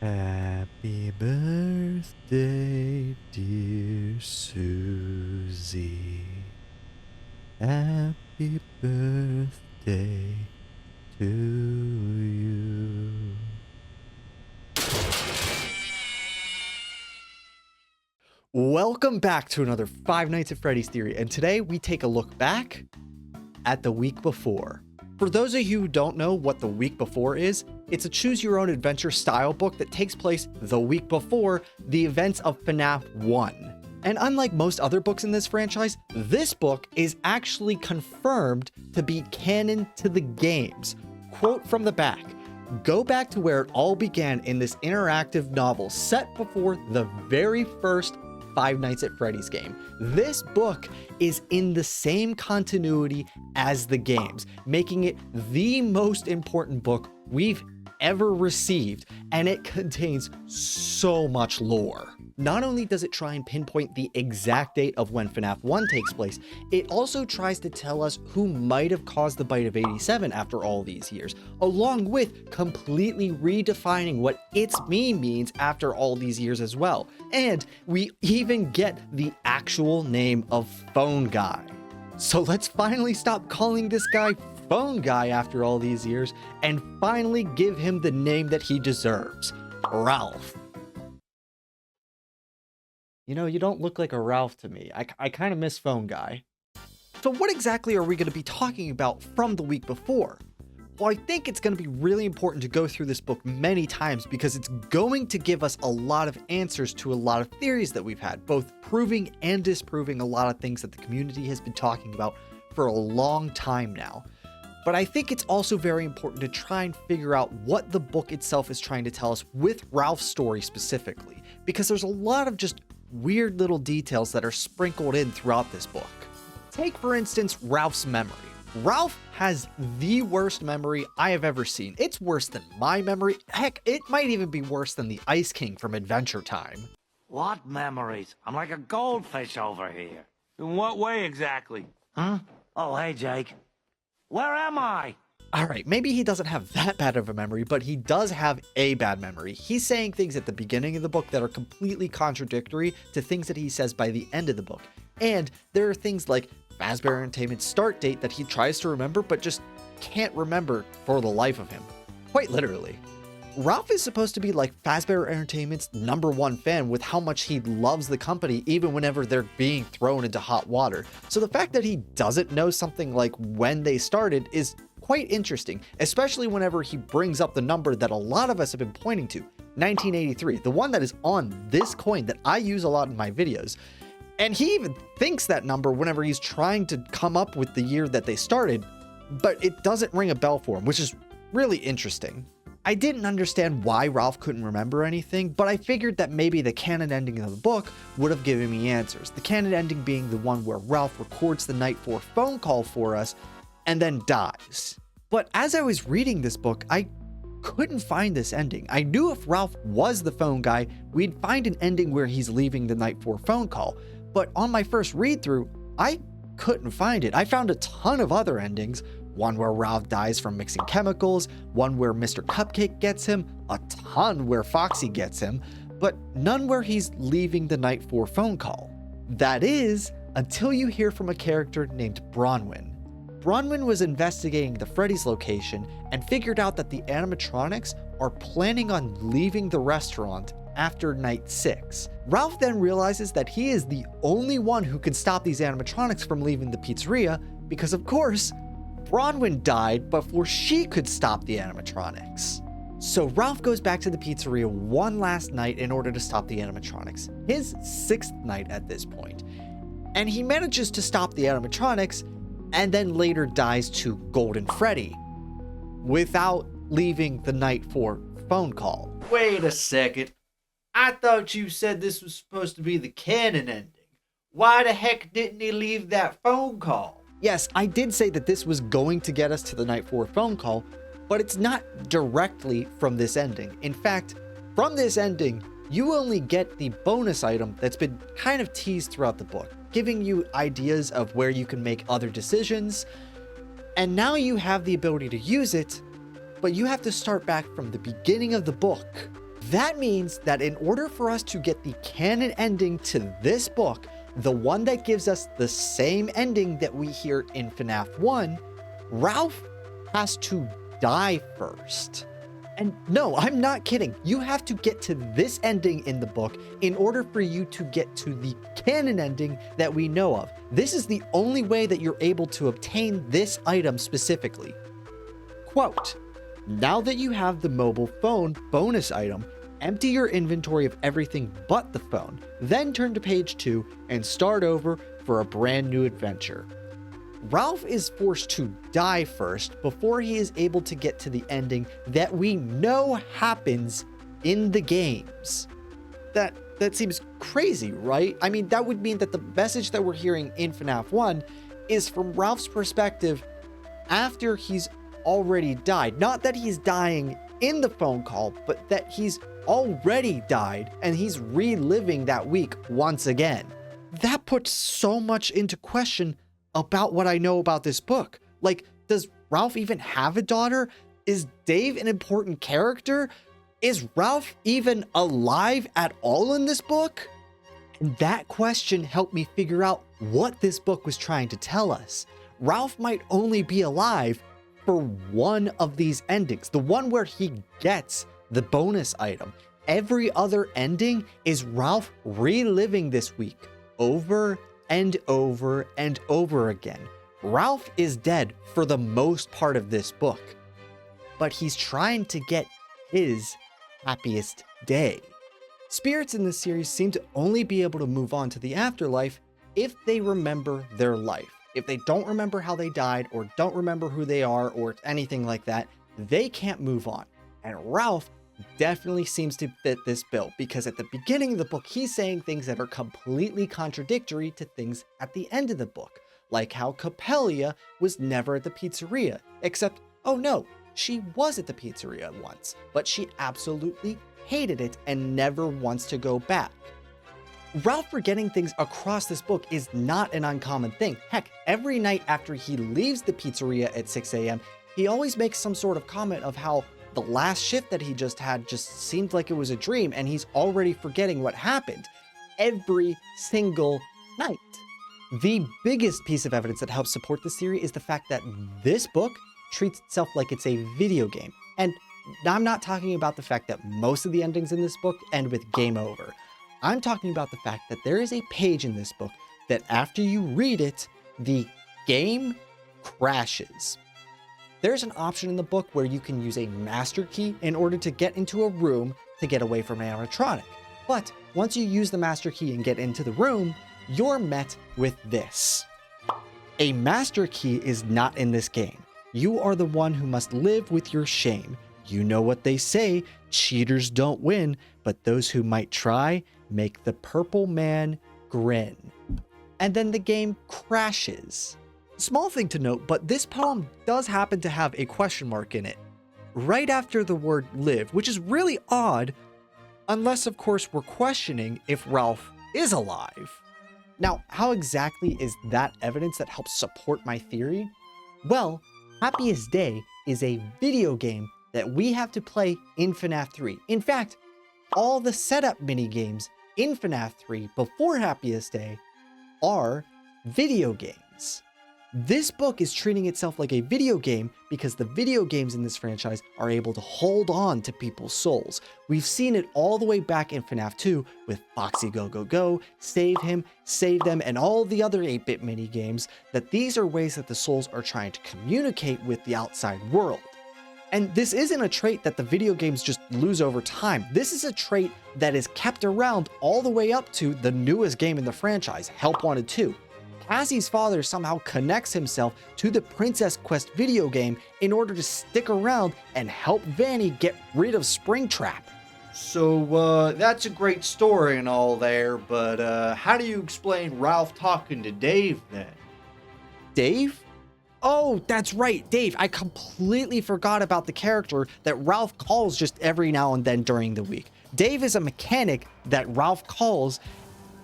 Happy birthday, dear Susie. Happy birthday to you. Welcome back to another Five Nights at Freddy's theory, and today we take a look back at the week before. For those of you who don't know what the week before is, it's a choose your own adventure style book that takes place the week before the events of FNAF 1. And unlike most other books in this franchise, this book is actually confirmed to be canon to the games. Quote from the back, "Go back to where it all began in this interactive novel set before the very first Five Nights at Freddy's game. This book is in the same continuity as the games, making it the most important book we've ever received, and it contains so much lore. Not only does it try and pinpoint the exact date of when FNAF 1 takes place, it also tries to tell us who might have caused the bite of 87 after all these years, along with completely redefining what its meme means after all these years as well. And we even get the actual name of Phone Guy. So let's finally stop calling this guy Phone Guy after all these years and finally give him the name that he deserves, Ralph. You know, you don't look like a Ralph to me. I kind of miss Phone Guy. So what exactly are we going to be talking about from the week before? Well, I think it's going to be really important to go through this book many times because it's going to give us a lot of answers to a lot of theories that we've had, both proving and disproving a lot of things that the community has been talking about for a long time now. But I think it's also very important to try and figure out what the book itself is trying to tell us with Ralph's story specifically, because there's a lot of just weird little details that are sprinkled in throughout this book. Take, for instance, Ralph's memory. Ralph has the worst memory I have ever seen. It's worse than my memory. Heck, it might even be worse than the Ice King from Adventure Time. What memories? I'm like a goldfish over here. In what way exactly? Huh? Oh, hey, Jake. Where am I? All right, maybe he doesn't have that bad of a memory, but he does have a bad memory. He's saying things at the beginning of the book that are completely contradictory to things that he says by the end of the book. And there are things like Fazbear Entertainment's start date that he tries to remember, but just can't remember for the life of him. Quite literally. Ralph is supposed to be like Fazbear Entertainment's #1 fan with how much he loves the company even whenever they're being thrown into hot water. So the fact that he doesn't know something like when they started is quite interesting, especially whenever he brings up the number that a lot of us have been pointing to, 1983, the one that is on this coin that I use a lot in my videos. And he even thinks that number whenever he's trying to come up with the year that they started, but it doesn't ring a bell for him, which is really interesting. I didn't understand why Ralph couldn't remember anything, but I figured that maybe the canon ending of the book would have given me answers. The canon ending being the one where Ralph records the Night 4 phone call for us and then dies. But as I was reading this book, I couldn't find this ending. I knew if Ralph was the phone guy, we'd find an ending where he's leaving the Night 4 phone call. But on my first read through, I couldn't find it. I found a ton of other endings. One where Ralph dies from mixing chemicals, one where Mr. Cupcake gets him, a ton where Foxy gets him, but none where he's leaving the Night 4 phone call. That is, until you hear from a character named Bronwyn. Bronwyn was investigating the Freddy's location and figured out that the animatronics are planning on leaving the restaurant after night 6. Ralph then realizes that he is the only one who can stop these animatronics from leaving the pizzeria because, of course, Bronwyn died before she could stop the animatronics. So Ralph goes back to the pizzeria one last night in order to stop the animatronics, his 6th night at this point. And he manages to stop the animatronics and then later dies to Golden Freddy without leaving the Night 4 phone call. Wait a second. I thought you said this was supposed to be the canon ending. Why the heck didn't he leave that phone call? Yes, I did say that this was going to get us to the Night 4 phone call, but it's not directly from this ending. In fact, from this ending, you only get the bonus item that's been kind of teased throughout the book, giving you ideas of where you can make other decisions, and now you have the ability to use it, but you have to start back from the beginning of the book. That means that in order for us to get the canon ending to this book, the one that gives us the same ending that we hear in FNAF 1, Ralph has to die first. And no, I'm not kidding. You have to get to this ending in the book in order for you to get to the canon ending that we know of. This is the only way that you're able to obtain this item specifically. Quote, now that you have the mobile phone bonus item, empty your inventory of everything but the phone, then turn to page 2 and start over for a brand new adventure. Ralph is forced to die first before he is able to get to the ending that we know happens in the games. That seems crazy, right? I mean, that would mean that the message that we're hearing in FNAF 1 is from Ralph's perspective after he's already died. Not that he's dying in the phone call, but that he's already died and he's reliving that week once again. That puts so much into question about what I know about this book. Like, does Ralph even have a daughter? Is Dave an important character? Is Ralph even alive at all in this book? And that question helped me figure out what this book was trying to tell us. Ralph might only be alive for one of these endings, the one where he gets the bonus item. Every other ending is Ralph reliving this week over and over and over again. Ralph is dead for the most part of this book, but he's trying to get his happiest day. Spirits in this series seem to only be able to move on to the afterlife if they remember their life. If they don't remember how they died or don't remember who they are or anything like that, they can't move on. And Ralph definitely seems to fit this bill, because at the beginning of the book, he's saying things that are completely contradictory to things at the end of the book, like how Coppelia was never at the pizzeria, except, oh no, she was at the pizzeria once, but she absolutely hated it and never wants to go back. Ralph forgetting things across this book is not an uncommon thing. Heck, every night after he leaves the pizzeria at 6 a.m., he always makes some sort of comment of how the last shift that he just had just seemed like it was a dream, and he's already forgetting what happened every single night. The biggest piece of evidence that helps support this theory is the fact that this book treats itself like it's a video game. And I'm not talking about the fact that most of the endings in this book end with game over. I'm talking about the fact that there is a page in this book that after you read it, the game crashes. There's an option in the book where you can use a master key in order to get into a room to get away from an animatronic. But once you use the master key and get into the room, you're met with this. A master key is not in this game. You are the one who must live with your shame. You know what they say, cheaters don't win, but those who might try make the purple man grin. And then the game crashes. Small thing to note, but this poem does happen to have a question mark in it, right after the word live, which is really odd, unless of course we're questioning if Ralph is alive. Now, how exactly is that evidence that helps support my theory? Well, Happiest Day is a video game that we have to play in FNAF 3. In fact, all the setup mini games in FNAF 3 before Happiest Day are video games. This book is treating itself like a video game because the video games in this franchise are able to hold on to people's souls. We've seen it all the way back in FNAF 2 with Foxy Go Go Go, Save Him, Save Them, and all the other 8-bit mini games, that these are ways that the souls are trying to communicate with the outside world. And this isn't a trait that the video games just lose over time. This is a trait that is kept around all the way up to the newest game in the franchise, Help Wanted 2. Cassie's father somehow connects himself to the Princess Quest video game in order to stick around and help Vanny get rid of Springtrap. So, that's a great story and all there, but how do you explain Ralph talking to Dave then? Dave? Oh, that's right, Dave. I completely forgot about the character that Ralph calls just every now and then during the week. Dave is a mechanic that Ralph calls,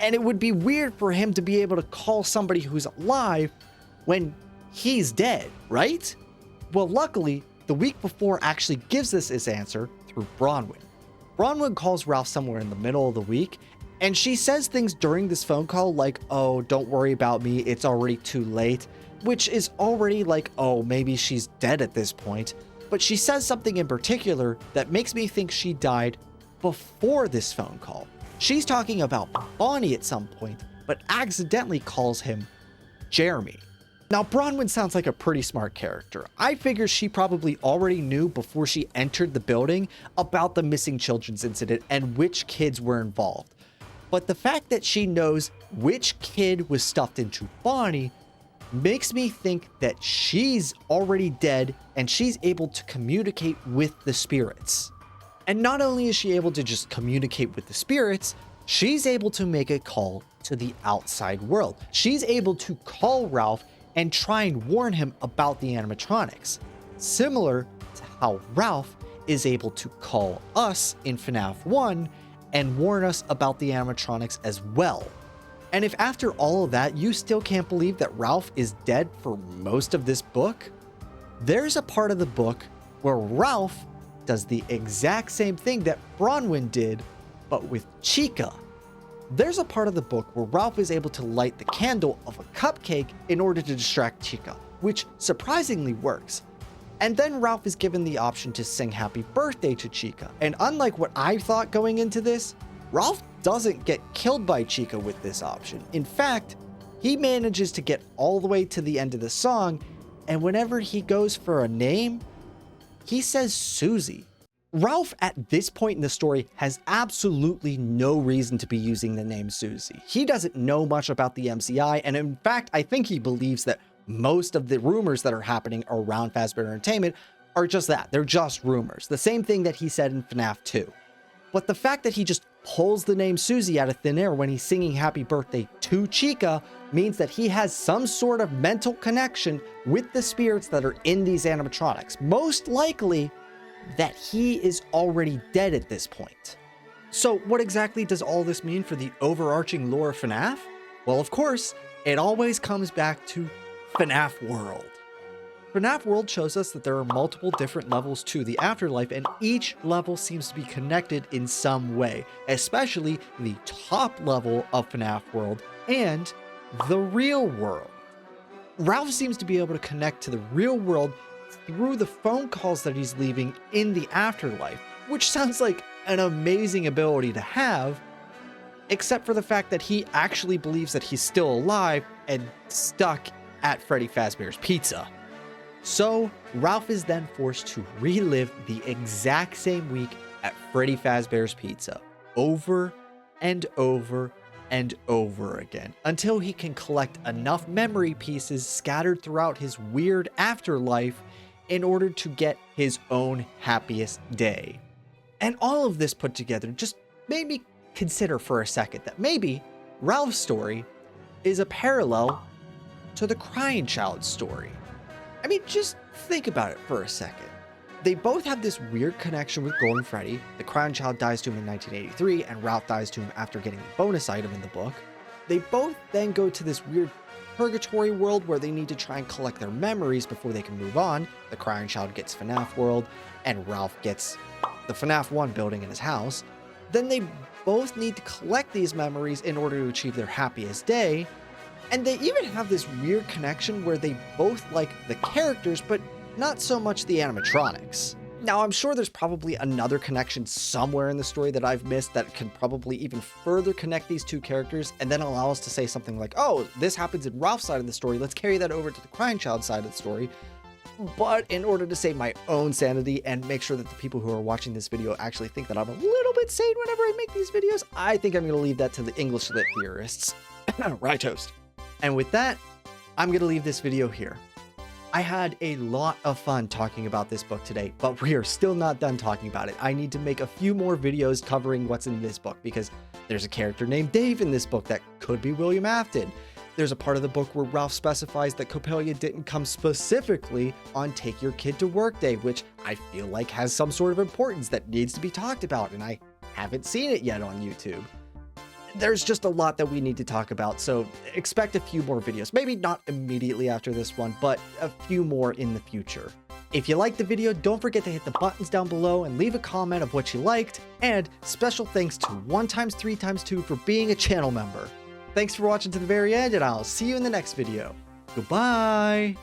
and it would be weird for him to be able to call somebody who's alive when he's dead, right? Well, luckily, the week before actually gives us his answer through Bronwyn. Bronwyn calls Ralph somewhere in the middle of the week, and she says things during this phone call like, oh, don't worry about me, it's already too late, which is already like, oh, maybe she's dead at this point. But she says something in particular that makes me think she died before this phone call. She's talking about Bonnie at some point, but accidentally calls him Jeremy. Now, Bronwyn sounds like a pretty smart character. I figure she probably already knew before she entered the building about the missing children's incident and which kids were involved. But the fact that she knows which kid was stuffed into Bonnie makes me think that she's already dead and she's able to communicate with the spirits. And not only is she able to just communicate with the spirits, she's able to make a call to the outside world. She's able to call Ralph and try and warn him about the animatronics, similar to how Ralph is able to call us in FNAF 1 and warn us about the animatronics as well. And if after all of that you still can't believe that Ralph is dead for most of this book, there's a part of the book where Ralph does the exact same thing that Bronwyn did, but with Chica. There's a part of the book where Ralph is able to light the candle of a cupcake in order to distract Chica, which surprisingly works. And then Ralph is given the option to sing happy birthday to Chica. And unlike what I thought going into this, Ralph doesn't get killed by Chica with this option. In fact, he manages to get all the way to the end of the song, and whenever he goes for a name, he says Susie. Ralph at this point in the story has absolutely no reason to be using the name Susie. He doesn't know much about the MCI, and in fact, I think he believes that most of the rumors that are happening around Fazbear Entertainment are just that. They're just rumors. The same thing that he said in FNAF 2. But the fact that he just pulls the name Susie out of thin air when he's singing happy birthday to Chica means that he has some sort of mental connection with the spirits that are in these animatronics. Most likely that he is already dead at this point. So what exactly does all this mean for the overarching lore of FNAF? Well, of course, it always comes back to FNAF World. FNAF World shows us that there are multiple different levels to the afterlife, and each level seems to be connected in some way, especially the top level of FNAF World and the real world. Ralph seems to be able to connect to the real world through the phone calls that he's leaving in the afterlife, which sounds like an amazing ability to have, except for the fact that he actually believes that he's still alive and stuck at Freddy Fazbear's Pizza. So Ralph is then forced to relive the exact same week at Freddy Fazbear's Pizza over and over and over again until he can collect enough memory pieces scattered throughout his weird afterlife in order to get his own happiest day. And all of this put together just made me consider for a second that maybe Ralph's story is a parallel to the Crying Child's story. I mean, just think about it for a second. They both have this weird connection with Golden Freddy. The Crying Child dies to him in 1983, and Ralph dies to him after getting a bonus item in the book. They both then go to this weird purgatory world where they need to try and collect their memories before they can move on. The Crying Child gets FNAF World, and Ralph gets the FNAF 1 building in his house. Then they both need to collect these memories in order to achieve their happiest day. And they even have this weird connection where they both like the characters, but not so much the animatronics. Now, I'm sure there's probably another connection somewhere in the story that I've missed that can probably even further connect these two characters and then allow us to say something like, oh, this happens in Ralph's side of the story, let's carry that over to the Crying Child side of the story. But in order to save my own sanity and make sure that the people who are watching this video actually think that I'm a little bit sane whenever I make these videos, I think I'm going to leave that to the English lit theorists. Right, toast. And with that, I'm going to leave this video here. I had a lot of fun talking about this book today, but we are still not done talking about it. I need to make a few more videos covering what's in this book because there's a character named Dave in this book that could be William Afton. There's a part of the book where Ralph specifies that Coppelia didn't come specifically on Take Your Kid to Work Day, which I feel like has some sort of importance that needs to be talked about, and I haven't seen it yet on YouTube. There's just a lot that we need to talk about, so expect a few more videos. Maybe not immediately after this one, but a few more in the future. If you liked the video, don't forget to hit the buttons down below and leave a comment of what you liked, and special thanks to 1x3x2 for being a channel member. Thanks for watching to the very end, and I'll see you in the next video. Goodbye!